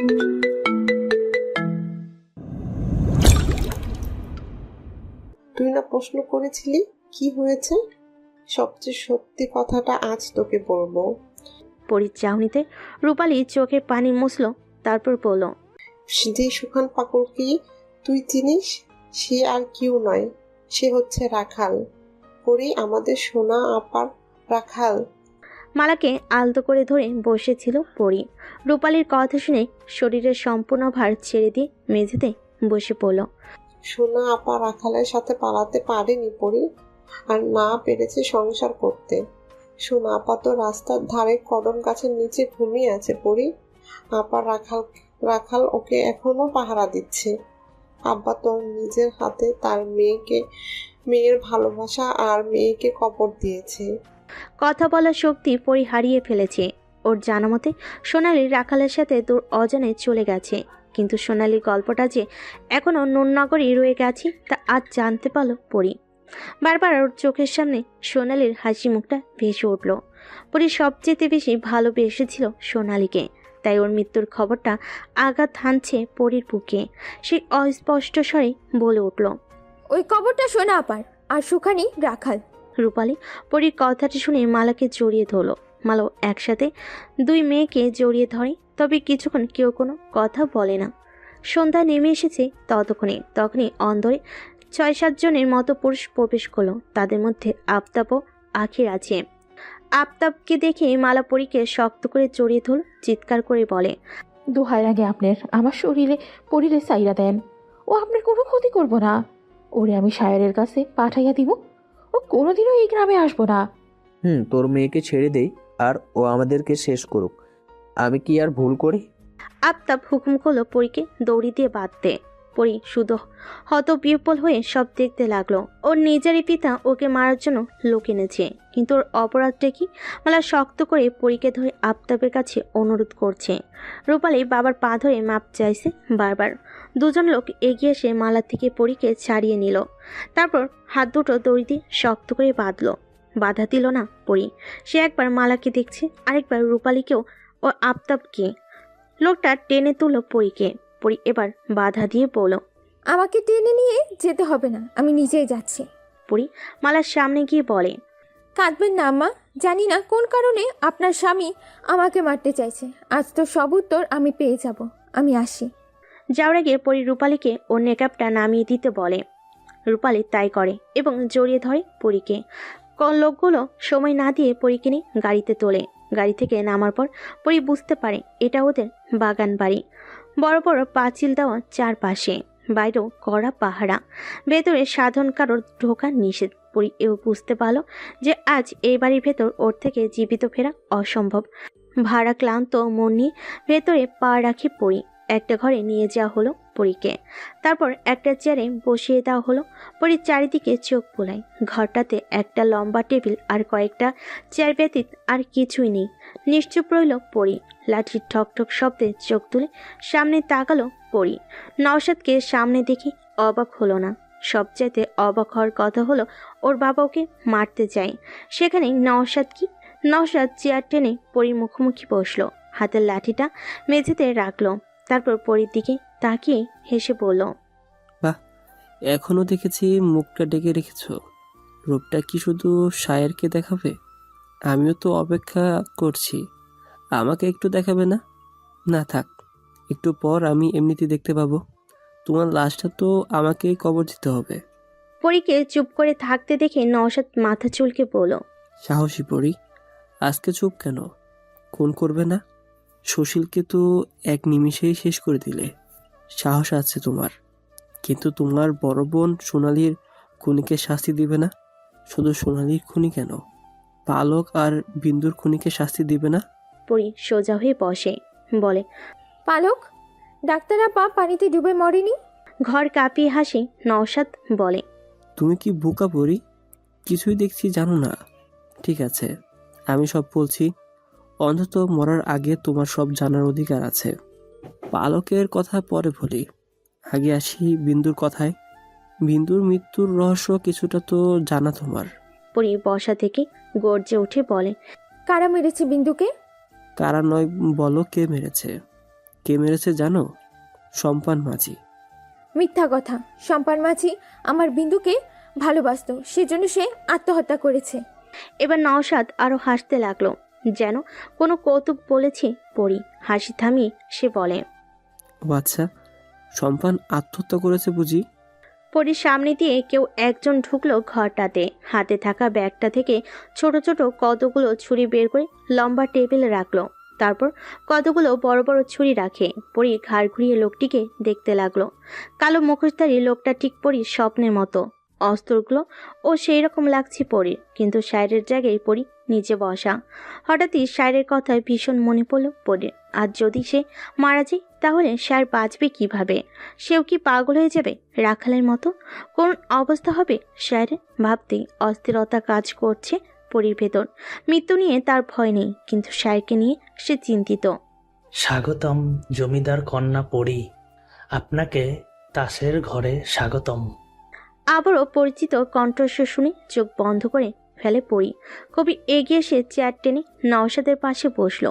তুই না প্রশ্ন করেছিলি কি হয়েছে? সবচেয়ে সত্যি কথাটা আজ তোকে বলবো। পরীর চাহনিতে রূপালী চোখের পানি মুছল, তারপর বলল, যে সুখান পাগলকে তুই চিনিস, সে আর কেউ নয়, সে হচ্ছে রাখাল। পরি, আমাদের সোনা আপার রাখাল। মালাকে আলতো করে ধরে বসেছিল পরী। রূপালীর কথা শুনে শরীরের সম্পূর্ণ ভার ছেড়ে দিয়ে মেঝেতে বসে পড়ল। সোনা আপা রাখালের সাথে পালাতে পারেনি পরি, আর না পেরেছে সংসার করতে। সোনা আপা তো রাস্তার ধারে কদম গাছের নিচে ঘুমিয়ে আছে পরি। আপা রাখাল ওকে এখনো পাহারা দিচ্ছে। আব্বা তোর নিজের হাতে তার মেয়ের ভালোবাসা আর মেয়েকে কবর দিয়েছে। কথা বলার শক্তি পরী হারিয়ে ফেলেছে। ওর জানা মতে সোনালি রাখালের সাথে দূর অজানে চলে গেছে, কিন্তু সোনালির গল্পটা যে এখনো নুননগরই রয়ে গেছে তা আজ জানতে পারল পরী। বারবার ওর চোখের সামনে সোনালির হাসি মুখটা ভেসে উঠল। পরী সবচেয়ে বেশি ভালোবেসেছিল সোনালিকে, তাই ওর মৃত্যুর খবরটা আঘাত হানছে পরীর বুকে। সে অস্পষ্ট স্বরে বলে উঠল, ওই কবরটা সোনা আপার, আর সুখানি রাখাল। রূপালী পরীর কথাটি শুনে মালাকে জড়িয়ে ধরল। মালাও একসাথে দুই মেয়েকে জড়িয়ে ধরে, তবে কিছুক্ষণ কেউ কোনো কথা বলে না। সন্ধ্যা নেমে এসেছে তখনই অন্দরে ৬-৭ জনের মতো পুরুষ প্রবেশ করলো। তাদের মধ্যে আফতাব ও আখির আছে। আফতাবকে দেখে মালা পরীকে শক্ত করে জড়িয়ে ধরল, চিৎকার করে বলে, দোহাই লাগে আপনার, আমার পরিলে সাইরা দেন। ও আপনার কোনো ক্ষতি করবো না। ওরে আমি শায়রের কাছে পাঠাইয়া দিব। ও কোনোদিনও এই গ্রামে আসবো না। তোর মেয়েকে ছেড়ে দেই, আর ও আমাদেরকে শেষ করুক। আমি কি আর ভুল করি? আফতাব হুকুম করলো পরীকে দৌড়ি দিয়ে বাঁধতে। পরী শুধু হতবিহ্বল হয়ে সব দেখতে লাগলো। ওর নিজেরই পিতা ওকে মারার জন্য লোক এনেছে, কিন্তু ওর অপরাধটা কি? মালা শক্ত করে পরীকে ধরে আফতাবের কাছে অনুরোধ করছে। রূপালী বাবার পা ধরে মাপ চাইছে বারবার। দুজন লোক এগিয়ে এসে মালা থেকে পরীকে ছাড়িয়ে নিল, তারপর হাত দুটো দড়ি দিয়ে শক্ত করে বাঁধলো। বাধা দিল না পরী। সে একবার মালাকে দেখছে, আরেকবার রূপালীকেও ও আফতাবকে। লোকটা টেনে তুলল পরীকে। পরী এবার বাধা দিয়ে বলল, আমাকে টেনে নিয়ে যেতে হবে না, আমি নিজেই যাচ্ছি। পরী মালার সামনে গিয়ে বলে, কাঁদবেন না আম্মা, জানি না কোন কারণে আপনার স্বামী আমাকে মারতে চাইছে। আজ তো সব উত্তর আমি পেয়ে যাব। আমি আসি। যাওয়ার আগে পরী রূপালীকে ওর নেকআপটা নামিয়ে দিতে বলে। রূপালী তাই করে এবং জড়িয়ে ধরে পরীকে। লোকগুলো সময় না দিয়ে পরীকে নিয়ে গাড়িতে তোলে। গাড়ি থেকে নামার পর পরী বুঝতে পারে এটা ওদের বাগান বাড়ি। বড় বড় পাঁচিল দেওয়া চারপাশে, বাইরেও কড়া পাহারা। ভেতরে সাধারণ কারোর ঢোকা নিষেধ। পরী এও বুঝতে পারল যে আজ এই বাড়ির ভেতর ওর থেকে জীবিত ফেরা অসম্ভব। ভাড়া ক্লান্ত মন নিয়ে ভেতরে পা রাখি পরী। একটা ঘরে নিয়ে যাওয়া হলো পরীকে, তারপর একটা চেয়ারে বসিয়ে দেওয়া হলো। পরী চারিদিকে চোখ বোলায়। ঘরটাতে একটা লম্বা টেবিল আর কয়েকটা চেয়ার ব্যতীত আর কিছুই নেই। নিশ্চুপ রইল পরী। লাঠির ঠকঠক শব্দে চোখ তুলে সামনে তাকালো পরী। নওশাদকে সামনে দেখে অবাক হলো না। সবচাইতে অবাক হওয়ার কথা হলো ওর বাবা ওকে মারতে চায়, সেখানে নওশাদ কি? নওশাদ চেয়ার টেনে পরীর মুখোমুখি বসলো, হাতের লাঠিটা মেঝেতে রাখলো, তারপর পরীর দিকে তাকিয়ে হেসে বলল, বাহ, এখনো দেখেছি মুখটা ডেকে রেখেছ। রূপটা কি শুধু শায়েরকে দেখাবে? আমিও তো অপেক্ষা করছি। আমাকে একটু দেখাবে না? না থাক, একটু পর আমি এমনিতে দেখতে পাবো। তোমার লাশটা তো আমাকেই কবর দিতে হবে। পরীকে চুপ করে থাকতে দেখে নওশাদ মাথা চুলকে বলল, সাহসী পরী, আজকে চুপ কেন? খুন করবে না? সুশীলকে তো এক নিমিষেই শেষ করে দিলে। সাহস আছে তোমার, কিন্তু তোমার বড় বোন সোনালীর খুনিকে শাস্তি দিবে না? শুধু সোনালীর খুনি কেন, পালক আর বিন্দুর খুনিকে শাস্তি দিবে না? পরী সোজা হয়ে বসে বলে, পালক, ডাক্তার আপা পানিতে ডুবে মরেনি? ঘর কাঁপিয়ে হাসি নওশাদ বলে, তুমি কি বোকা পরী? কিছুই দেখছি জানো না। ঠিক আছে, আমি সব বলছি। অন্তত মরার আগে তোমার সব জানার অধিকার আছে। পালকের কথা পরে বলি, আগে আসি বিন্দুর কথায়। বিন্দুর মৃত্যুর রহস্য কিছুটা তো জানা তোমার। পরী বসা থেকে গর্জে উঠে বলে, কারা মেরেছে বিন্দুকে? কারা নয়, বলো কে মেরেছে? কে মেরেছে জানো? সম্পান মাঝি। মিথ্যা কথা। সম্পান মাঝি আমার বিন্দুকে ভালোবাসতো, সেজন্য সে আত্মহত্যা করেছে। এবার নওশাদ আরো হাসতে লাগলো, যেন কোনো কৌতুক বলেছে পরি। হাসি থামিয়ে সে বলে, ও আচ্ছা, সম্পান আত্মহত্যা করেছে বুঝি? পরির সামনে দিয়ে কেউ একজন ঢুকলো ঘরটাতে। হাতে থাকা ব্যাগটা থেকে ছোট ছোট কতগুলো ছুরি বের করে লম্বা টেবিলে রাখলো। তারপর কতগুলো বড় বড় ছুরি রাখে। পরি ঘাড় ঘুরিয়ে লোকটিকে দেখতে লাগলো। কালো মুখোশধারী লোকটা ঠিক পরির স্বপ্নের মতো। অস্ত্রগুলো ও সেই রকম লাগছে পরির, কিন্তু শায়রের জায়গায় পরি নিচে বসা। হঠাৎই শায়রের কথায় ভীষণ মনে পড়ল পরির। আর যদি সে মারা যায় তাহলে শায়র বাঁচবে কিভাবে? সেও কি পাগল হয়ে যাবে রাখালের মতো? কোন অবস্থা হবে শায়রের? ভাবতেই অস্থিরতা কাজ করছে পরির ভেতর। মৃত্যু নিয়ে তার ভয় নেই, কিন্তু শায়রকে নিয়ে সে চিন্তিত। স্বাগতম জমিদার কন্যা পরি, আপনাকে তাসের ঘরে স্বাগতম। আবারও পরিচিত কণ্ঠস্বর শুনে চোখ বন্ধ করে ফেলে পরি। কবি এগিয়ে এসে চেয়ার টেনে নওশাদের পাশে বসলো।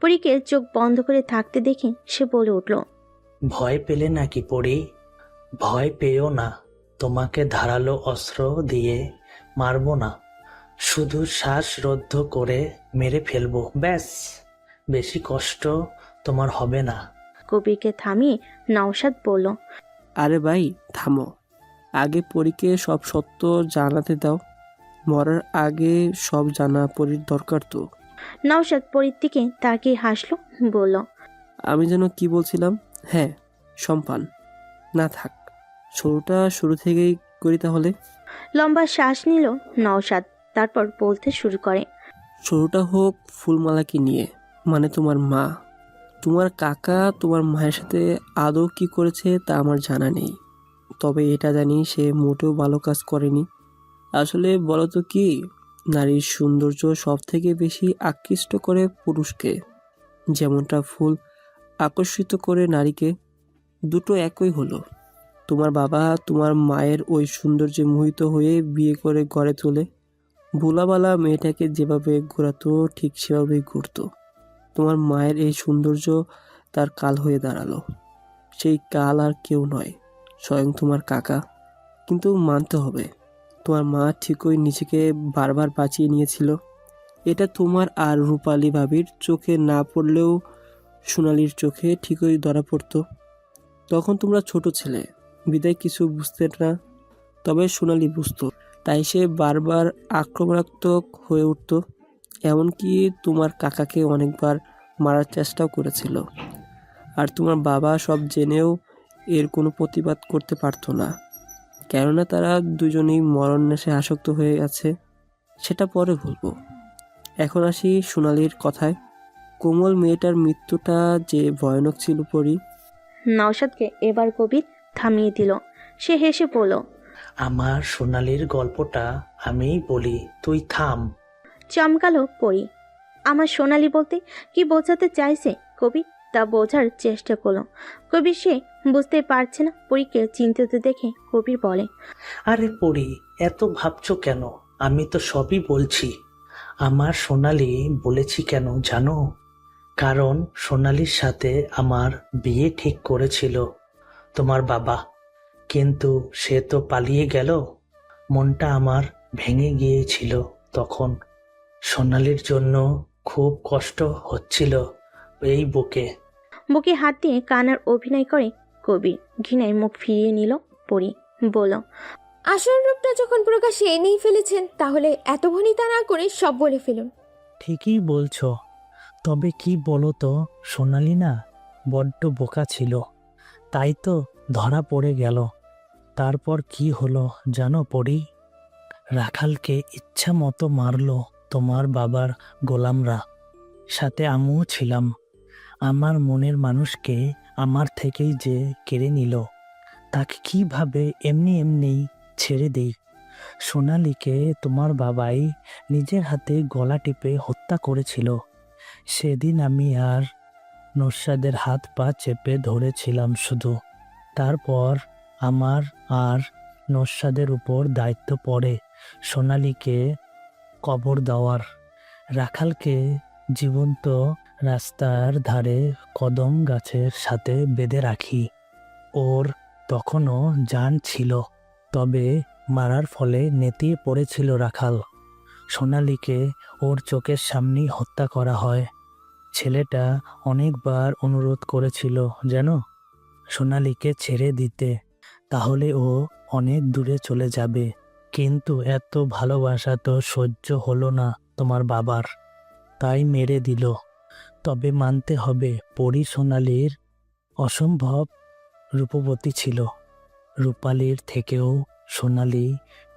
পরীকে চোখ বন্ধ করে থাকতে দেখে সে বলে উঠল, ভয় পেলে নাকি পরি? ভয় পেও না, তোমাকে ধারালো অস্ত্র দিয়ে মারবো না, শুধু শ্বাসরুদ্ধ করে মেরে ফেলবো, ব্যাস। বেশি কষ্ট তোমার হবে না। কবিকে থামিয়ে নওশাদ বলল, আরে ভাই থামো, আগে পরীকে সব সত্য জানাতে দাও। মরার আগে সব জানা পরীর দরকার তো। নওশাদ পরীর দিকে তাকিয়ে হাসলো, বলল, আমি যেন কি বলছিলাম? হ্যাঁ, সম্পান। না থাক, শুরুটা শুরু থেকেই করি তাহলে। লম্বা শ্বাস নিল নওশাদ, তারপর বলতে শুরু করে, শুরুটা হোক ফুলমালাকে নিয়ে, মানে তোমার মা। তোমার কাকা তোমার মায়ের সাথে আদৌ কি করেছে তা আমার জানা নেই, তবে এটা জানি সে মোটেও ভালো কাজ করেনি। আসলে বলো তো কি, নারীর সৌন্দর্য সব থেকে বেশি আকৃষ্ট করে পুরুষকে, যেমনটা ফুল আকর্ষিত করে নারীকে। দুটো একই হলো। তোমার বাবা তোমার মায়ের ওই সৌন্দর্যে মোহিত হয়ে বিয়ে করে গড়ে তোলে। ভোলাবালা মেয়েটাকে যেভাবে ঘোরাতো ঠিক সেভাবেই ঘুরতো। তোমার মায়ের এই সৌন্দর্য তার কাল হয়ে দাঁড়ালো। সেই কাল আর কেউ নয়, স্বয়ং তোমার কাকা। কিন্তু মানতে হবে, তোমার মা ঠিকই নিজেকে বারবার বাঁচিয়ে নিয়েছিল। এটা তোমার আর রূপালী ভাবির চোখে না পড়লেও সোনালির চোখে ঠিকই ধরা পড়তো। তখন তোমরা ছোট ছেলে, বিদায় কিছু বুঝতে না, তবে সোনালি বুঝতো। তাই সে বারবার আক্রমণাত্মক হয়ে উঠত। এমনকি তোমার কাকাকে অনেকবার মারার চেষ্টাও করেছিল। আর তোমার বাবা সব জেনেও এর কোনো প্রতিবাদ করতে পারতো না, কেননা তারা দুজনেই মরণ নেশে আসক্ত হয়ে আছে। সেটা পরে বলবো। এখন আসি সোনালির কথায়। কোমল মেয়েটার মৃত্যুটা যে ভয়ানক ছিল পরি। নওশাদকে এবার কবির থামিয়ে দিল। সে হেসে বলল, আমার সোনালির গল্পটা আমিই বলি, তুই থাম। চমকালো পরি। আমার সোনালি বলতে কি বোঝাতে চাইছে কবি তা বোঝার চেষ্টা করলো। কবি সে বুঝতে পারছে না। পরীকে চিন্তিত দেখে কবির বলে, আরে পরি, এত ভাবছো কেন? আমি তো সবই বলছি। আমার সোনালি বলেছি কেন জানো? কারণ সোনালির সাথে আমার বিয়ে ঠিক করেছিল তোমার বাবা, কিন্তু সে তো পালিয়ে গেল। মনটা আমার ভেঙে গিয়েছিল তখন। সোনালির জন্য খুব কষ্ট হচ্ছিল এই বুকে। বুকে হাত দিয়ে কানার অভিনয় করে কবি। ঘৃণায় মুখ ফিরিয়ে নিল পরি। বলল, আসল রূপটা যখন প্রকাশে এনেই ফেলেছেন, তাহলে এত ভনিতা না করে সব বলে ফেলুন। ঠিকই বলছো, তবে কি বলো তো, সোনালি না বড্ড বোকা ছিল, তাই তো ধরা পড়ে গেল। তারপর কি হলো জানো পরি? রাখালকে ইচ্ছা মতো মারলো তোমার বাবার গোলামরা, সাথে আমিও ছিলাম। আমার মনের মানুষকে আমার থেকেই যে কেড়ে নিল, তাকে কিভাবে এমনি এমনি ছেড়ে দেই? সোনালীকে তোমার বাবাই নিজের হাতে গলা টিপে হত্যা করেছিল। সেদিন আমি আর নস্যাদের হাত পা চেপে ধরেছিলাম শুধু। তারপর আমার আর নস্যাদের উপর দায়িত্ব পড়ে সোনালীকে কবর দেওয়ার। রাখালকে জীবন্ত রাস্তার ধারে কদম গাছের সাথে বেঁধে রাখি। ওর তখনও জান ছিল, তবে মারার ফলে নেতিয়ে পড়েছিল রাখাল। সোনালীকে ওর চোখের সামনেই হত্যা করা হয়। ছেলেটা অনেকবার অনুরোধ করেছিল যেন সোনালীকে ছেড়ে দিতে, তাহলে ও অনেক দূরে চলে যাবে। কিন্তু এত ভালোবাসা তো সহ্য হলো না তোমার বাবার, তাই মেরে দিল। তবে মানতে হবে, পরী সোনালীর অসম্ভব রূপবতী ছিল। রূপালীর থেকেও সোনালী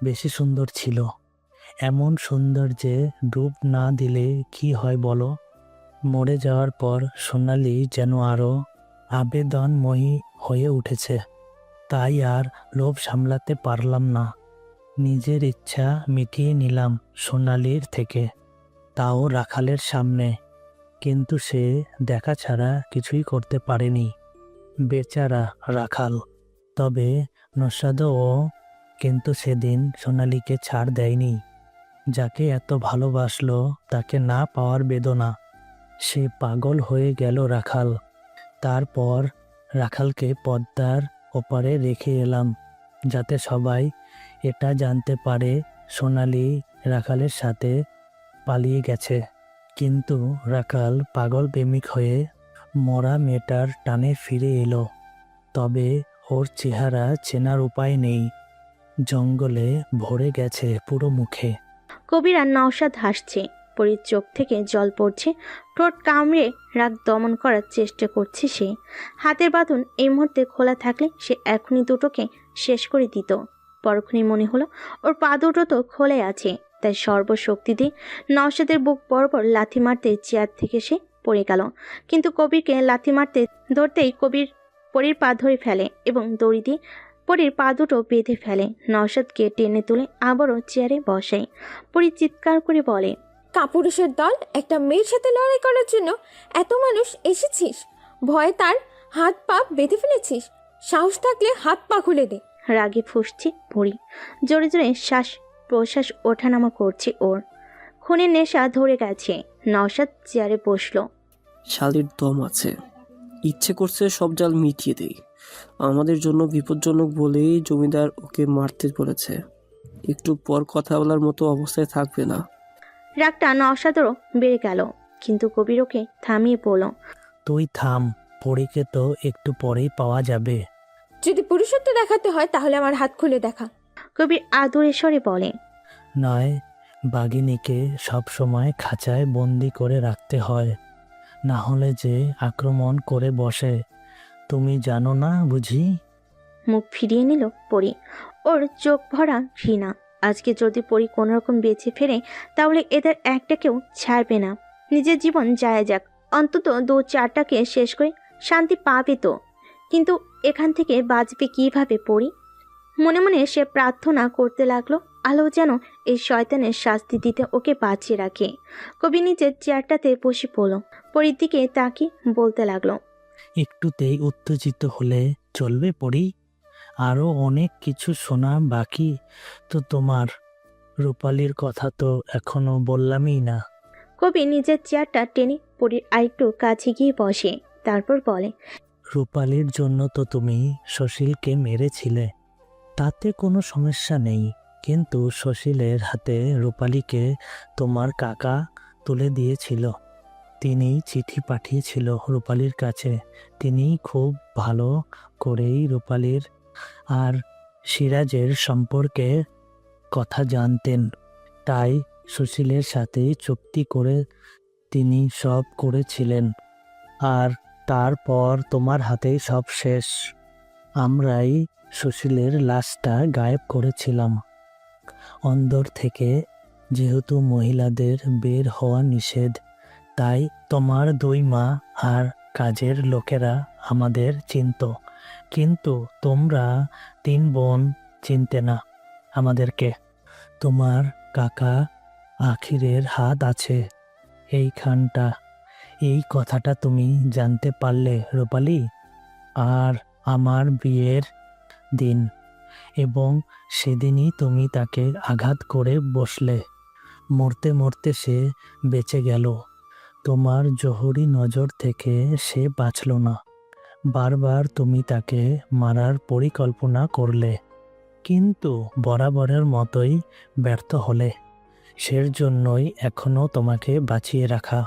বেশি সুন্দর ছিল। এমন সুন্দর যে ডুব না দিলে কি হয় বলো? মরে যাওয়ার পর সোনালী যেন আরও আবেদনময়ী হয়ে উঠেছে। তাই আর লোভ সামলাতে পারলাম না, নিজের ইচ্ছা মিটিয়ে নিলাম সোনালীর থেকে, তাও রাখালের সামনে। কিন্তু সে দেখা ছাড়া কিছুই করতে পারেনি, বেচারা রাখাল। তবে নস্বাদও কিন্তু সেদিন সোনালীকে ছাড় দেয়নি। যাকে এত ভালোবাসলো তাকে না পাওয়ার বেদনা, সে পাগল হয়ে গেল রাখাল। তারপর রাখালকে পদ্মার ওপারে রেখে এলাম, যাতে সবাই এটা জানতে পারে সোনালী রাখালের সাথে পালিয়ে গেছে। কিন্তু রাখাল পাগল প্রেমিক হয়ে মরা মেয়েটার টানে ফিরে এলো। তবে ওর চেহারা চেনার উপায় নেই, জঙ্গলে ভরে গেছে পুরো মুখে। কবির আর নওশাদ হাসছে, পরীর চোখ থেকে জল পড়ছে, ঠোঁট কামড়ে রাগ দমন করার চেষ্টা করছে সে। হাতের বাঁধন এই মুহূর্তে খোলা থাকলে সে এখনই দুটোকে শেষ করে দিত। পরক্ষণেই মনে হলো ওর পা দুটো তো খোলে আছে, তাই সর্বশক্তি দিয়ে নওশাদের বুক বরাবর লাথি মারতে চেয়ার থেকে সে পড়ে গেল। কিন্তু কবিরকে লাথি মারতে ধরতেই কবির পরীর পা ধরে ফেলে এবং দড়ি দিয়ে পরীর পা দুটো বেঁধে ফেলে। নওশাদকে টেনে তুলে আবারও চেয়ারে বসায়। পরী চিৎকার করে বলে, কাপুরুষের দল, একটা মেয়ের সাথে লড়াই করার জন্য এত মানুষ এসেছিস, ভয়ে তার হাত পা বেঁধে ফেলেছিস। সাহস থাকলে হাত পা খুলে দে। রাগে ফুঁসছে পরী, জোরে জোরে শ্বাস প্রশ্বাস ওঠানামা করছে ওর। খুনের নেশা ধরে গেছে। নওশাদ চেয়ারে বসলো। শালির দম আছে, ইচ্ছে করছে সব জাল মিটিয়ে দেই। আমাদের জন্য বিপজ্জনক বলেই জমিদার ওকে মারতে বলেছে। একটু পর কথা বলার মতো অবস্থায় থাকবে না। রাগটা নওশাদেরও বেড়ে গেল, কিন্তু কবির ওকে থামিয়ে বলল, তুই থাম, পরীকে তো একটু পরেই পাওয়া যাবে। যদি পুরুষত্ব দেখাতে হয় তাহলে আমার হাত খুলে দেখা। কবির আদুরে স্বরে বলে, নয়, বাঘিনীকে সব সময় খাঁচায় বন্দি করে রাখতে হয়, না হলে যে আক্রমণ করে বসে। তুমি জানো না বুঝি? মুখ ফিরিয়ে নিল পরী। ওর চোখ ভরা ঘৃণা। আজকে যদি পরী কোনোরকম বেঁচে ফেরে তাহলে এদের একটাকেও ছাড়বে না। নিজের জীবন যায় যাক, অন্তত 2-4টাকে শেষ করে শান্তি পাবে তো। কিন্তু এখান থেকে বাঁচবে কিভাবে পরী? মনে মনে সে প্রার্থনা করতে লাগলো আলো যেন এই শয়তানের শাস্তি দিতে ওকে বাঁচিয়ে রাখে। কবি নিজের চেয়ারটাতে বসে পড়ল, পরীর দিকে তাকিয়ে বলতে লাগলো, একটুতেই উত্তেজিত হলে চলবে পড়ি? আরও অনেক কিছু শোনা বাকি তো তোমার। রূপালীর কথা তো এখনো বললামই না। কবি নিজের চেয়ারটা টেনে পরীর আরেকটু কাছে গিয়ে বসে, তারপর বলে, রূপালীর জন্য তো তুমি সুশীলকে মেরেছিলে, তাতে কোনো সমস্যা নেই। কিন্তু সুশীলের হাতে রূপালীকে তোমার কাকা তুলে দিয়েছিল। তিনি চিঠি পাঠিয়েছিল রূপালীর কাছে। তিনি খুব ভালো করেই রূপালীর আর সিরাজের সম্পর্কে কথা জানতেন, তাই সুশীলের সাথে চুক্তি করে তিনি সব করেছিলেন। আর তারপর তোমার হাতেই সব শেষ। আমরাই সুশীলের লাশটা গায়েব করেছিলাম অন্দর থেকে। যেহেতু মহিলাদের বের হওয়া নিষেধ, তাই তোমার 2 মা আর কাজের লোকেরা আমাদের চিনত, কিন্তু তোমরা 3 বোন চিনতে না আমাদেরকে। তোমার কাকা আখিরের হাত আছে এইখানটা। এই কথাটা তুমি জানতে পারলে রূপালী, আর আমার বিয়ের দিন, এবং সেদিনই তুমি তাকে আঘাত করে বসলে। মরতে মরতে সে বেঁচে গেল। তোমার জহুরি নজর থেকে সে বাঁচল না। বারবার তুমি তাকে মারার পরিকল্পনা করলে, কিন্তু বরাবরের মতোই ব্যর্থ হলে। সের জন্যই এখনো তোমাকে বাঁচিয়ে রাখা।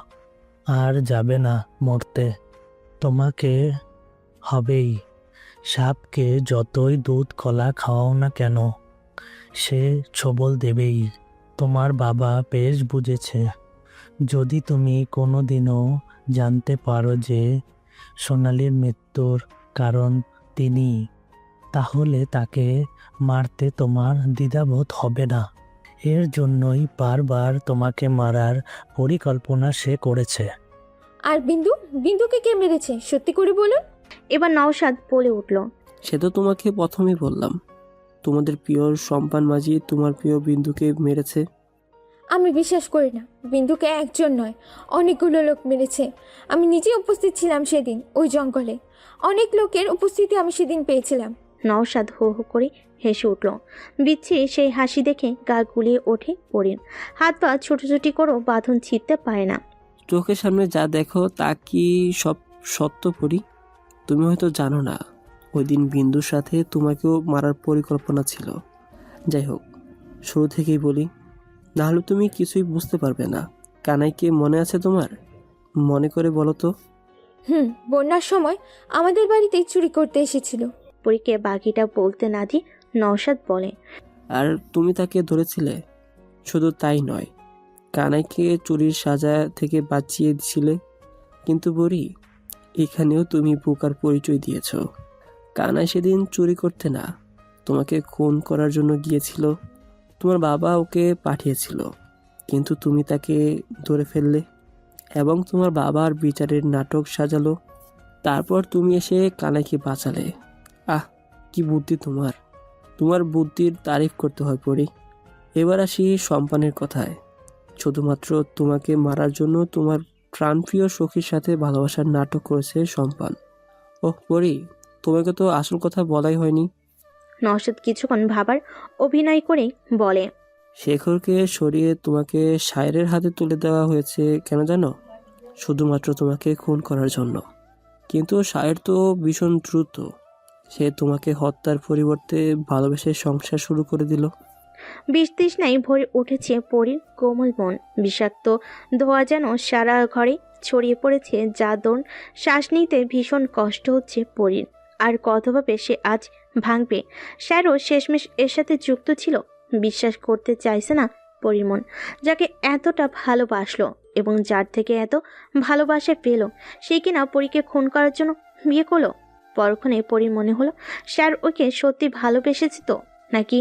আর যাবে না মরতে, তোমাকে হবেই। সাপকে যতই দুধ কলা খাওয়াও না কেন, সে ছবল দেবেই। তোমার বাবা বেশ বুঝেছে। যদি তুমি কোনোদিনও জানতে পারো যে সোনালির মৃত্যুর কারণ তিনি, তাহলে তাকে মারতে তোমার দ্বিধাবোধ হবে না। এর জন্যই বারবার তোমাকে মারার পরিকল্পনা সে করেছে। আর বিন্দুকে কে মেরেছে সত্যি করে বলুন। এবার নওশাদ বলে উঠল। সে তো তোমাকে প্রথমেই বললাম, তোমাদের প্রিয় সম্পান মাঝি তোমার প্রিয় বিন্দুকে মেরেছে। আমি বিশ্বাস করি না, বিন্দুকে একজন নয় অনেকগুলো লোক মেরেছে। আমি নিজে উপস্থিত ছিলাম সেদিন ওই জঙ্গলে। অনেক লোকের উপস্থিতি আমি সেদিন পেয়েছিলাম। নওশাদ হো হো করে হেসে উঠল। বিচ্ছি সেই হাসি দেখে গা গুলিয়ে ওঠে পরির। হাত পা ছোটাছুটি করেও বাঁধন ছিঁড়তে পারে না। চোখের সামনে যা দেখো তা কি সব সত্য পরি? তুমি হয়তো জানো না, ওই দিন বিন্দুর সাথে তোমাকেও মারার পরিকল্পনা ছিল। যাই হোক, শুরু থেকেই বলি, নাহলে তুমি কিছুই বুঝতে পারবে না। কানাইকে মনে আছে তোমার? মনে করে বলো তো। বন্যার সময় আমাদের বাড়িতেই চুরি করতে এসেছিল। পরীকে বাকিটা বলতে না দিয়ে নওশাদ বলে। আর তুমি তাকে ধরেছিলে। শুধু তাই নয়, কানাইকে চুরির সাজা থেকে বাঁচিয়ে দিছিলে। কিন্তু বরি, এখানেও তুমি বোকার পরিচয় দিয়েছ। কানাই সেদিন চুরি করতে না, তোমাকে খুন করার জন্য গিয়েছিল। তোমার বাবা ওকে পাঠিয়েছিল, কিন্তু তুমি তাকে ধরে ফেললে এবং তোমার বাবার বিচারের নাটক সাজালো। তারপর তুমি এসে কানাইকে বাঁচালে। আহ, কি বুদ্ধি তোমার! তোমার বুদ্ধির তারিফ করতে হয় পড়ি। এবার আসি সম্পানের কথায়। শুধুমাত্র তোমাকে মারার জন্য তোমার প্রাণপ্রিয় সখীর সাথে ভালোবাসার নাটক করেছে সম্পান। ওহ পড়ি, তোমাকে তো আসল কথা বলাই হয়নি। নওশাদ কিছুক্ষণ ভাবার অভিনয় করে বলে। শেখরকে সরিয়ে তোমাকে শায়েরের হাতে তুলে দেওয়া হয়েছে কেন জানো? শুধুমাত্র তোমাকে খুন করার জন্য। কিন্তু শায়ের তো ভীষণ দ্রুত। সে তোমাকে হত্যার পরিবর্তে ভালোবেসে সংসার শুরু করে দিল। বিষ তৃষ্ণায় ভরে উঠেছে পরীর কোমল মন। বিষাক্ত ধোয়া যেন সারা ঘরে ছড়িয়ে পড়েছে, যা দরুন শ্বাস নিতে ভীষণ কষ্ট হচ্ছে পরীর। আর কতভাবে সে আজ ভাঙবে। স্যারও শেষমেশ এর সাথে যুক্ত ছিল। বিশ্বাস করতে চাইছে না পরীর মন, যাকে এতটা ভালোবাসলো এবং যার থেকে এত ভালোবাসা পেল, সে কিনা পরীকে খুন করার জন্য বিয়ে করলো। পরক্ষণে পরীর মনে হলো স্যার ওকে সত্যি ভালোবেসেছে তো, নাকি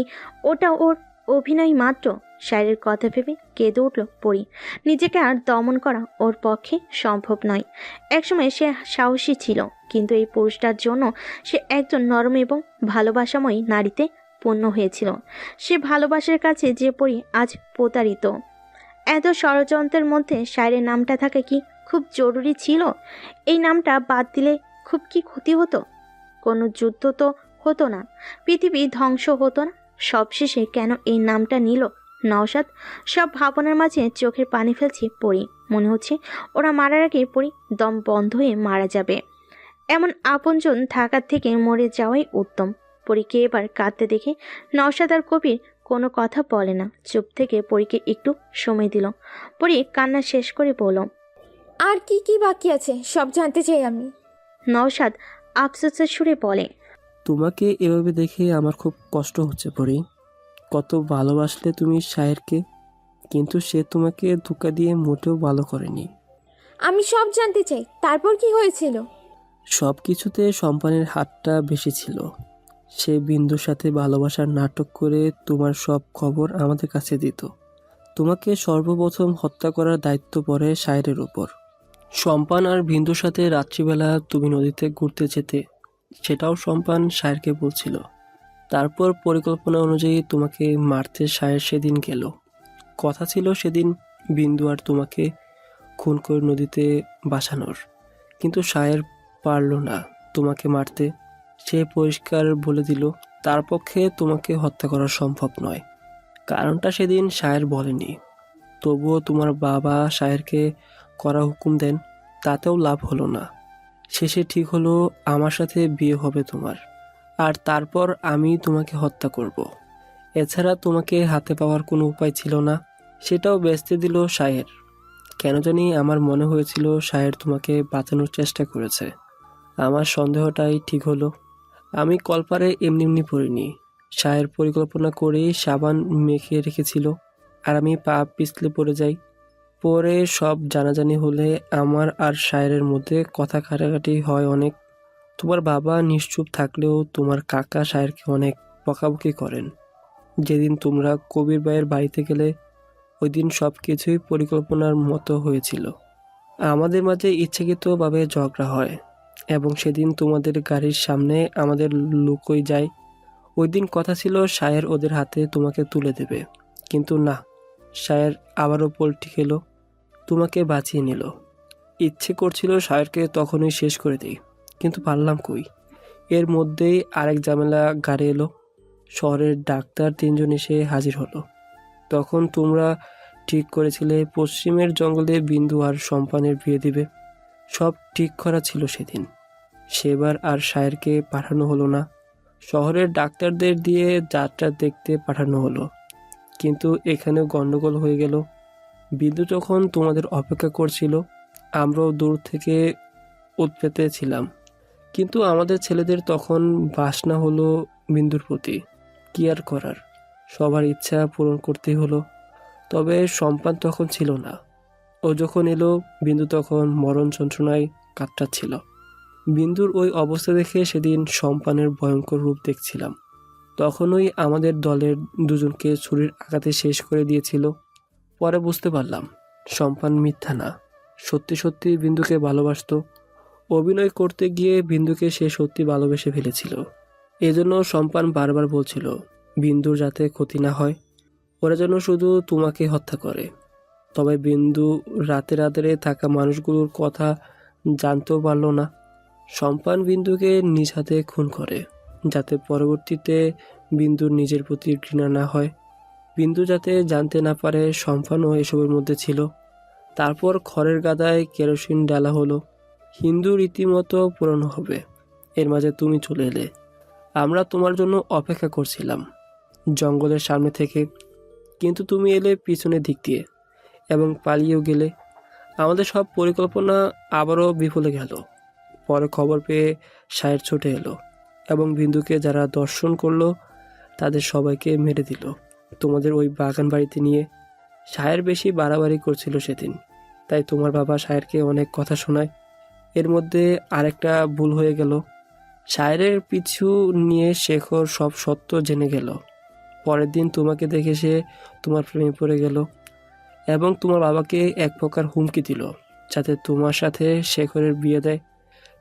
ওটা ওর অভিনয় মাত্র। স্যারের কথা ভেবে কেঁদে উঠল পরী। নিজেকে আর দমন করা ওর পক্ষে সম্ভব নয়। একসময় সে সাহসী ছিল, কিন্তু এই পুরুষটার জন্য সে একজন নরম এবং ভালোবাসাময়ী নারীতে পূর্ণ হয়েছিল। সে ভালোবাসার কাছে যে পরী আজ প্রতারিত। এত ষড়যন্ত্রের মধ্যে স্যারের নামটা থাকা কি খুব জরুরি ছিল? এই নামটা বাদ দিলে খুব কি ক্ষতি হতো? কোনো যুদ্ধ তো হতো না, পৃথিবী ধ্বংস হতো না। সবশেষে কেন এই নামটা নিল নওশাদ? সব ভাবনার মাঝে চোখের পানি ফেলছে পরী। মনে হচ্ছে ওরা মারার আগে পরী দম বন্ধ হয়ে মারা যাবে। এমন আপনজন থাকার থেকে মরে যাওয়াই উত্তম। পরীকে এবার কাঁদতে দেখে নওশাদ আর কবির কোনো কথা বলে না, চুপ থেকে পরীকে একটু সময় দিল। পরী কান্না শেষ করে বলল, আর কি কি বাকি আছে সব জানতে চাই আমি। নওশাদ আফসোসের সুরে বলে, তোমাকে এভাবে দেখে আমার খুব কষ্ট হচ্ছে পরি। কত ভালোবাসলে তুমি শায়েরকে, কিন্তু সে তোমাকে ধোঁকা দিয়ে মোটেও ভালো করেনি। আমি সব জানতে চাই, তারপর কি হয়েছিল? সব কিছুতে সম্পানের হাতটা বেশি ছিল। সে বিন্দুর সাথে ভালোবাসার নাটক করে তোমার সব খবর আমাদের কাছে দিত। তোমাকে সর্বপ্রথম হত্যা করার দায়িত্ব পড়ে শায়েরের উপর। সম্পান আর বিন্দুর সাথে রাত্রিবেলা তুমি নদীতে ঘুরতে যেতে, সেটাও সম্পান শায়েরকে বলছিল। তারপর পরিকল্পনা অনুযায়ী তোমাকে মারতে শায়ের সেদিন গেল। কথা ছিল সেদিন বিন্দু আর তোমাকে খুন করে নদীতে বাসানোর, কিন্তু শায়ের পারল না তোমাকে মারতে। সে পরিষ্কার বলে দিল তার পক্ষে তোমাকে হত্যা করা সম্ভব নয়। কারণটা সেদিন শায়ের বলেনি, তবুও তোমার বাবা শায়েরকে করা হুকুম দেন, তাতেও লাভ হলো না। শেষে ঠিক হলো আমার সাথে বিয়ে হবে তোমার, আর তারপর আমি তোমাকে হত্যা করব। এছাড়া তোমাকে হাতে পাওয়ার কোনো উপায় ছিল না, সেটাও বেচতে দিল শাহের। কেন জানি আমার মনে হয়েছিল শাহের তোমাকে বাঁচানোর চেষ্টা করেছে। আমার সন্দেহটাই ঠিক হলো। আমি কলপারে এমনি এমনি পড়িনি। শাহের পরিকল্পনা করেই সাবান মেখে রেখেছিল, আর আমি পা পিছলে পড়ে যাই। পরে সব জানাজানি হলে আমার আর শায়ের মধ্যে কথা কাটাকাটি হয় অনেক। তোমার বাবা নিশ্চুপ থাকলেও তোমার কাকা শায়েরকে অনেক বকাবকি করেন। যেদিন তোমরা কবির ভাইয়ের বাড়িতে গেলে ওই দিন সব কিছুই পরিকল্পনার মতো হয়েছিল। আমাদের মাঝে ইচ্ছাকৃতভাবে ঝগড়া হয় এবং সেদিন তোমাদের গাড়ির সামনে আমাদের লুকোই যায়। ওই দিন কথা ছিল শায়ের ওদের হাতে তোমাকে তুলে দেবে, কিন্তু না, শায়ের আবারও পল্টি খেলো, তোমাকে বাঁচিয়ে নিল। ইচ্ছে করছিল শায়েরকে তখনই শেষ করে দিই, কিন্তু পারলাম কই। এর মধ্যেই আরেক ঝামেলা গাড়ি এলো। শহরের ডাক্তার 3 জন এসে হাজির হলো। তখন তোমরা ঠিক করেছিলে পশ্চিমের জঙ্গলে বিন্দু আর সম্পানের বিয়ে দিবে। সব ঠিক করা ছিল সেদিন। সেবার আর শায়েরকে পাঠানো হলো না, শহরের ডাক্তারদের দিয়ে যাত্রা দেখতে পাঠানো হলো। কিন্তু এখানেও গন্ডগোল হয়ে গেল। বিন্দু যখন তোমাদের অপেক্ষা করছিল, আমরাও দূর থেকে উৎপেতে ছিলাম। কিন্তু আমাদের ছেলেদের তখন বাসনা হলো বিন্দুর প্রতি। কি আর করার, সবার ইচ্ছা পূরণ করতেই হলো। তবে সম্পান তখন ছিল না। ও যখন এলো, বিন্দু তখন মরণ যন্ত্রণায় কাতরাচ্ছিল। বিন্দুর ওই অবস্থা দেখে সেদিন সম্পানের ভয়ঙ্কর রূপ দেখছিলাম। তখনই আমাদের দলের 2 জনকে ছুরির আঘাতে শেষ করে দিয়েছিল। পরে বুঝতে পারলাম সম্পান মিথ্যা না, সত্যি সত্যি বিন্দুকে ভালোবাসতো। অভিনয় করতে গিয়ে বিন্দুকে সে সত্যি ভালোবেসে ফেলেছিল। এজন্য সম্পান বারবার বলছিল বিন্দুর যাতে ক্ষতি না হয়, ওরা যেন শুধু তোমাকে হত্যা করে। তবে বিন্দু রাতে রাতে থাকা মানুষগুলোর কথা জানতেও পারল না। সম্পান বিন্দুকে নিজ হাতে খুন করে, যাতে পরবর্তীতে বিন্দুর নিজের প্রতি ঘৃণা না হয়। বিন্দু যাতে জানতে না পারে সম্পানও এসবের মধ্যে ছিল। তারপর খড়ের গাদায় কেরোসিন ডালা হলো। হিন্দু রীতিমতো পুরানো হবে। এর মাঝে তুমি চলে এলে। আমরা তোমার জন্য অপেক্ষা করছিলাম জঙ্গলের সামনে থেকে, কিন্তু তুমি এলে পিছনের দিক দিয়ে এবং পালিয়েও গেলে। আমাদের সব পরিকল্পনা আবারও বিফলে গেল। পরে খবর পেয়ে শায়ের ছুটে এলো এবং বিন্দুকে যারা দর্শন করলো তাদের সবাইকে মেরে দিল তোমাদের ওই বাগান বাড়িতে নিয়ে। শায়ের বেশি বাড়াবাড়ি করছিল সেদিন, তাই তোমার বাবা শায়েরকে অনেক কথা শোনায়। এর মধ্যে আরেকটা ভুল হয়ে গেল। শায়েরের পিছু নিয়ে শেখর সব সত্য জেনে গেল। পরের দিন তোমাকে দেখে সে তোমার প্রেমে পড়ে গেল এবং তোমার বাবাকে এক প্রকার হুমকি দিল যাতে তোমার সাথে শেখরের বিয়ে দেয়।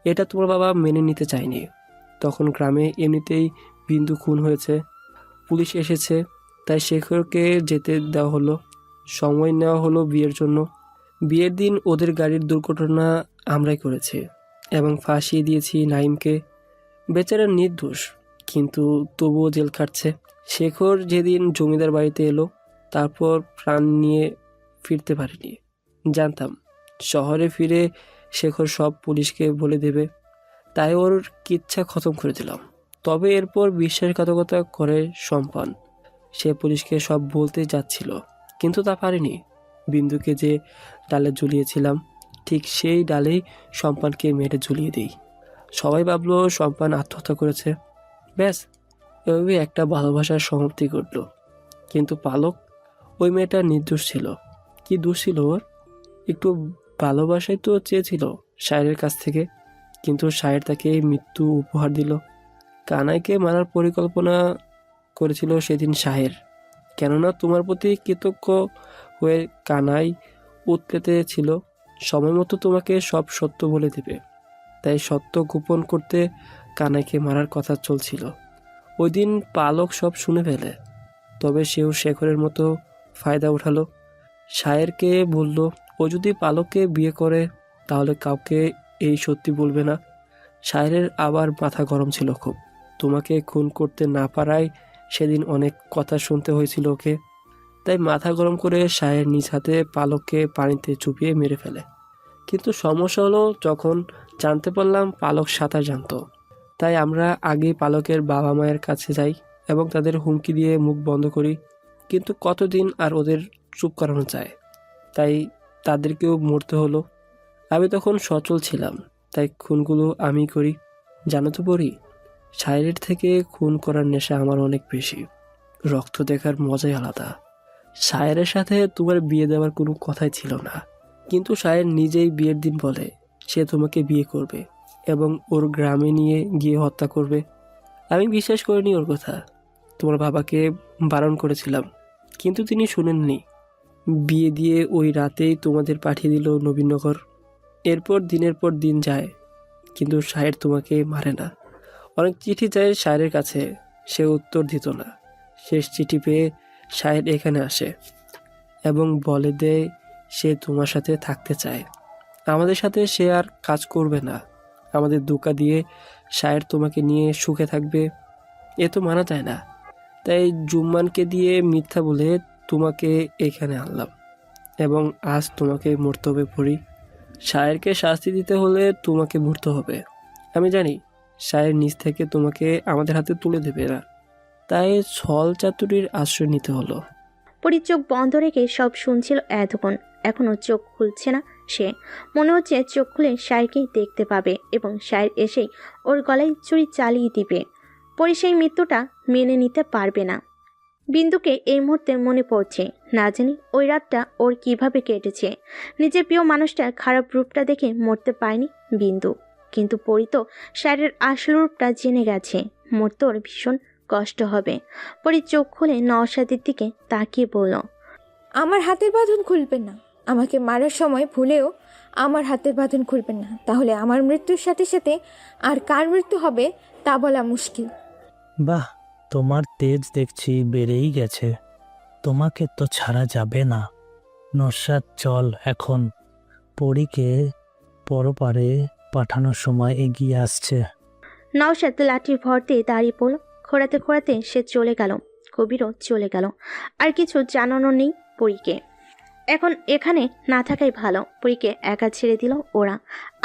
এটা তোমার বাবা মেনে নিতে চায়নি। তখন গ্রামে এমনিতেই বিন্দু খুন হয়েছে, পুলিশ এসেছে, তাই শেখরকে যেতে দেওয়া হলো। সময় নেওয়া হলো বিয়ের জন্য। বিয়ের দিন ওদের গাড়ির দুর্ঘটনা আমরাই করেছি এবং ফাঁসিয়ে দিয়েছি নাইমকে। বেচারা নির্দোষ, কিন্তু তবুও জেল খাটছে। শেখর যেদিন জমিদার বাড়িতে এলো, তারপর প্রাণ নিয়ে ফিরতে পারেনি। জানতাম শহরে ফিরে শেখর সব পুলিশকে বলে দেবে, তাই ওর কিচ্ছা খতম করে দিলাম। তবে এরপর বিশ্বাসঘাতকতা করে সম্পান। সে পুলিশকে সব বলতে যাচ্ছিল, কিন্তু তা পারেনি। বিন্দুকে যে ডালে ঝুলিয়েছিলাম, ঠিক সেই ডালেই সম্পানকে মেরে ঝুলিয়ে দিই। সবাই ভাবলো সম্পান আত্মহত্যা করেছে। ব্যাস, এভাবে একটা ভালোবাসার সমাপ্তি ঘটল। কিন্তু পালক, ওই মেয়েটা নির্দোষ ছিল। কি দোষ ছিল ওর? একটু ভালোবাসাই তো চেয়েছিল শায়ের কাছ থেকে, কিন্তু শায়ের তাকে মৃত্যু উপহার দিল। কানাইকে মারার পরিকল্পনা করেছিল সেদিন শাহের, কেননা তোমার প্রতি কৃতজ্ঞ হয়ে কানাই উতলেতে ছিল। সময় মতো তোমাকে সব সত্য বলে দেবে, তাই সত্য গোপন করতে কানাইকে মারার কথা চলছিল। ওই দিন পালক সব শুনে ফেলে, তবে সেও শেখরের মতো ফায়দা উঠালো। শায়েরকে বলল ও যদি পালককে বিয়ে করে তাহলে কাউকে এই সত্যি বলবে না। শায়েরের আবার মাথা গরম ছিল খুব। তোমাকে খুন করতে না পারায় সেদিন অনেক কথা শুনতে হয়েছিল ওকে। তাই মাথা গরম করে শায়ের নিজ হাতে পালককে পানিতে চুপিয়ে মেরে ফেলে। কিন্তু সমস্যা হলো যখন জানতে পারলাম পালক সাঁতার জানতো, তাই আমরা আগেই পালকের বাবা মায়ের কাছে যাই এবং তাদের হুমকি দিয়ে মুখ বন্ধ করি। কিন্তু কতদিন আর ওদের চুপ করানো যায়, তাই তাদেরকেও মরতে হলো। আমি তখন সচল ছিলাম, তাই খুনগুলো আমি করি। জানো তো পরি, শায়েরের থেকে খুন করার নেশা আমার অনেক বেশি। রক্ত দেখার মজাই আলাদা। শায়েরের সাথে তোমার বিয়ে দেওয়ার কোনো কথাই ছিল না, কিন্তু শায়ের নিজেই বিয়ের দিন বলে সে তোমাকে বিয়ে করবে এবং ওর গ্রামে নিয়ে গিয়ে হত্যা করবে। আমি বিশ্বাস করিনি ওর কথা। তোমার বাবাকে বারণ করেছিলাম, কিন্তু তিনি শুনেননি। বিয়ে দিয়ে ওই রাতেই তোমাদের পাঠিয়ে দিল নবীনগর। এরপর দিনের পর দিন যায়, কিন্তু শায়ের তোমাকে মারে না। অনেক চিঠি যায় শায়েরের কাছে, সে উত্তর দিত না। শেষ চিঠি পেয়ে শায়ের এখানে আসে এবং বলে দেয় সে তোমার সাথে থাকতে চায়। আমাদের সাথে সে আর কাজ করবে না। আমাদের ধোঁকা দিয়ে শায়ের তোমাকে নিয়ে সুখে থাকবে, এ তো মানা যায় না। তাই জুম্মানকে দিয়ে মিথ্যা বলে তোমাকে এখানে আনলাম এবং আজ তোমাকে মরতে হবে পরি। শায়েরকে শাস্তি দিতে হলে তোমাকে মরতে হবে। আমি জানি শায়ের নিজ থেকে তোমাকে আমাদের হাতে তুলে দেবে না, তাই ছল চাতুরির আশ্রয় নিতে হলো। পরি চোখ বন্ধ রেখে সব শুনছিল এতক্ষণ। এখনো চোখ খুলছে না সে। মনে হচ্ছে চোখ খুলে শায়েরকেই দেখতে পাবে এবং শায়ের এসেই ওর গলায় ছুরি চালিয়ে দিবে। পরি সেই মৃত্যুটা মেনে নিতে পারবে না। বিন্দুকে এই মুহূর্তে মনে পড়ছে, না জানি ওই রাতটা ওর কিভাবে কেটেছে। নিজের প্রিয় মানুষটার খারাপ রূপটা দেখে মরতে পারেনি বিন্দু, কিন্তু পরি তো শায়েরের আসল রূপটা জেনে গেছে। মরতে ওর ভীষণ কষ্ট হবে। পরি চোখ খুলে নওশাদের দিকে তাকিয়ে বলল, আমার হাতের বাঁধন খুলবেন না। আমাকে মারার সময় ভুলেও আমার হাতের বাঁধন খুলবেন না, তাহলে আমার মৃত্যুর সাথে সাথে আর কার মৃত্যু হবে তা বলা মুশকিল। বাহ, তোমার তেজ দেখছি বেড়েই গেছে। তোমাকে তো ছাড়া যাবে না। নস্যাৎ, চল এখন। পরীকে পরপারে পাঠানোর সময় এগিয়ে আসছে। নওশাদ লাঠির ভর দিয়ে দাঁড়িয়ে পড়ল। খোঁড়াতে খোঁড়াতে সে চলে গেল। কবিরও চলে গেল। আর কিছু জানানো নেই পরীকে। এখন এখানে না থাকাই ভালো। পরীকে একা ছেড়ে দিল ওরা।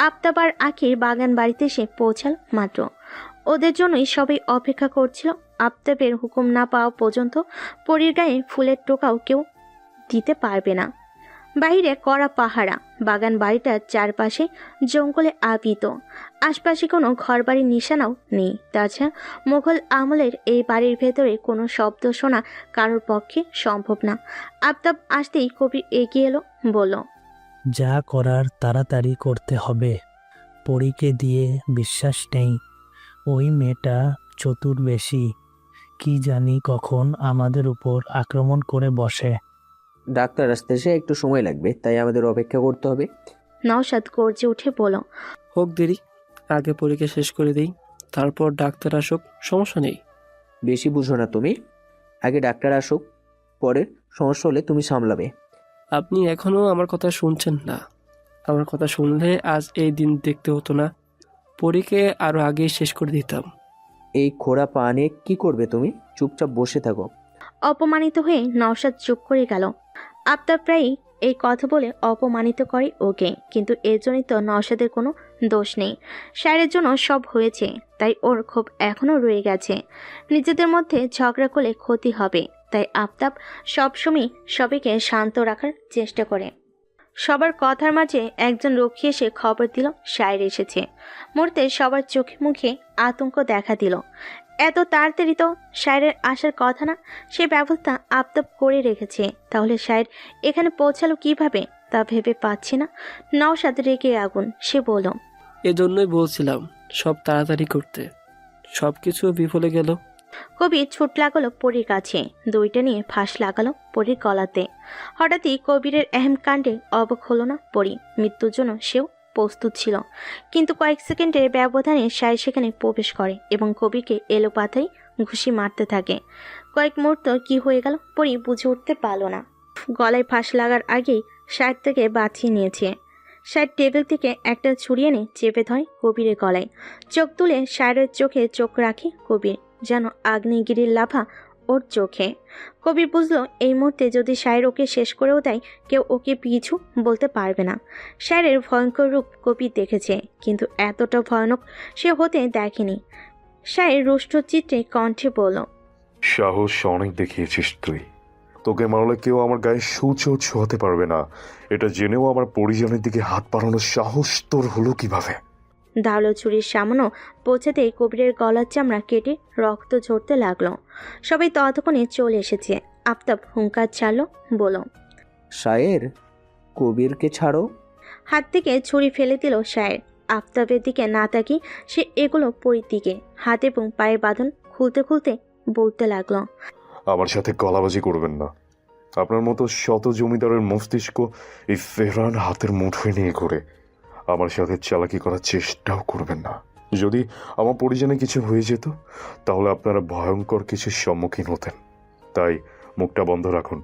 আফতাব আর আখির বাগান বাড়িতে এসে পৌঁছাল মাত্র। ওদের জন্যই সবাই অপেক্ষা করছিল। আফতাবের হুকুম না পাওয়া পর্যন্ত পরীর গায়ে ফুলের টোকাও কেউ দিতে পারবে না। বাইরে কড়া পাহারা। বাগান বাড়িটার চারপাশে জঙ্গলে আবৃত। আশপাশে কোনো ঘরবাড়ির নিশানাও নেই। তাছাড়া মোগল আমলের এই বাড়ির ভেতরে কোনো শব্দ শোনা কারোর পক্ষে সম্ভব না। আফতাব আসতেই কবির এগিয়ে এলো, বলল, যা করার তাড়াতাড়ি করতে হবে। পরীকে দিয়ে বিশ্বাস নেই। ওই মেয়েটা চতুর বেশি। কি জানি কখন আমাদের উপর আক্রমণ করে বসে। ডাক্তার আসতে এসে একটু সময় লাগবে, তাই আমাদের অপেক্ষা করতে হবে। নওশাদ গর্জে উঠে বলল, হোক দেরি, আগে পরীক্ষা শেষ করে দিই, তারপর ডাক্তার আসুক, সমস্যা নেই। বেশি বুঝো না তুমি। আগে ডাক্তার আসুক, পরে সমস্যা হলে তুমি সামলাবে। আপনি এখনো আমার কথা শুনছেন না। আমার কথা শুনলে আজ এই দিন দেখতে হতো না। পরীকে আরো আগেই শেষ করে দিতাম। এই খোড়া পা নিয়ে কি করবে তুমি? চুপচাপ বসে থাকো। অপমানিত হয়ে নওশাদ চুপ করে গেল। আফতাব প্রায়ই এই কথা বলে অপমানিত করে ওকে, কিন্তু এর জন্যই তো নওশাদের কোনো দোষ নেই। শায়েরের জন্য সব হয়েছে, তাই ওর ক্ষোভ এখনও রয়ে গেছে। নিজেদের মধ্যে ঝগড়া করলে ক্ষতি হবে, তাই আফতাব সবসময় সবাইকে শান্ত রাখার চেষ্টা করে। সবার কথার মাঝে একজন রক্ষী এসে খবর দিল শায়ের এসেছে। মুহূর্তে সবার চোখে মুখে আতঙ্ক দেখা দিল। এত তাড়াতাড়ি তো শায়েরের আসার কথা না। সে ব্যবস্থা আফতাব করে রেখেছে, তাহলে শায়ের এখানে পৌঁছালো কিভাবে তা ভেবে পাচ্ছে না। নওশাদ রেগে আগুন। সে বলল, এজন্যই বলছিলাম সব তাড়াতাড়ি করতে, সব কিছু বিফলে গেল। কবির ছুট লাগালো পরীর কাছে, দইটা নিয়ে ফাঁস লাগালো পরীর গলাতে। হঠাৎই কবিরের এহেম কাণ্ডে অবাক হলো না পরী। মৃত্যুর জন্য সেও প্রস্তুত ছিল, কিন্তু কয়েক সেকেন্ডের ব্যবধানে শায়ের সেখানে প্রবেশ করে এবং কবিরকে এলোপাতাড়ি ঘুষি মারতে থাকে। কয়েক মুহূর্ত কি হয়ে গেল পরী বুঝে উঠতে পারল না। গলায় ফাঁস লাগার আগেই শায়ের থেকে বাঁচিয়ে নিয়েছে। শায়ের টেবিল থেকে একটা ছুরি এনে চেপে ধরে কবিরের গলায়। চোখ তুলে শায়েরের চোখে চোখ রাখে কবির, যেন আগ্নেয়গিরির লাভা ওর চোখে। কবির বুঝলো এই মুহূর্তে যদি শায়ের ওকে শেষ করেও দেয় কেউ ওকে পিছু বলতে পারবে না। শায়ের ভয়ঙ্কর রূপ কবির দেখেছে, কিন্তু এতটা ভয়ানক সে হতে দেখেনি। শায়ের রুষ্টচিত্রে কণ্ঠে বলল, সাহস অনেক দেখিয়েছিস তুই। তোকে মারলে কেউ আমার গায়ে সূচও ছোঁয়াতে পারবে না, এটা জেনেও আমার পরিজনের দিকে হাত বাড়ানোর সাহস তোর হলো কিভাবে? ধারালো ছুরির সামনে পৌঁছাতেই কবিরের গলার চামড়া কেটে রক্ত ঝরতে লাগলো। সবাই ততক্ষণে চলে এসেছে। আফতাব হুঙ্কার ছাড়লো, বলল, শায়ের, কবিরকে ছাড়ো। হাত থেকে ছুরি ফেলে দিল শায়ের। আফতাবের দিকে না তাকিয়ে সে এগুলো পরির দিকে। হাত এবং পায়ের বাঁধন খুলতে খুলতে বলতে লাগলো, আমার সাথে গলাবাজি করবেন না। আপনার মতো শত জমিদারের মস্তিষ্ক এই ফেরান হাতের মুঠোয় নিয়ে ঘুরে। আমার সাথে চালাকি করার চেষ্টাও করবেন না। যদি আমার পরিজনে কিছু হয়ে যেত তাহলে আপনারা ভয়ঙ্কর কিছুর সম্মুখীন হতেন। তাই মুখটা বন্ধ রাখুন।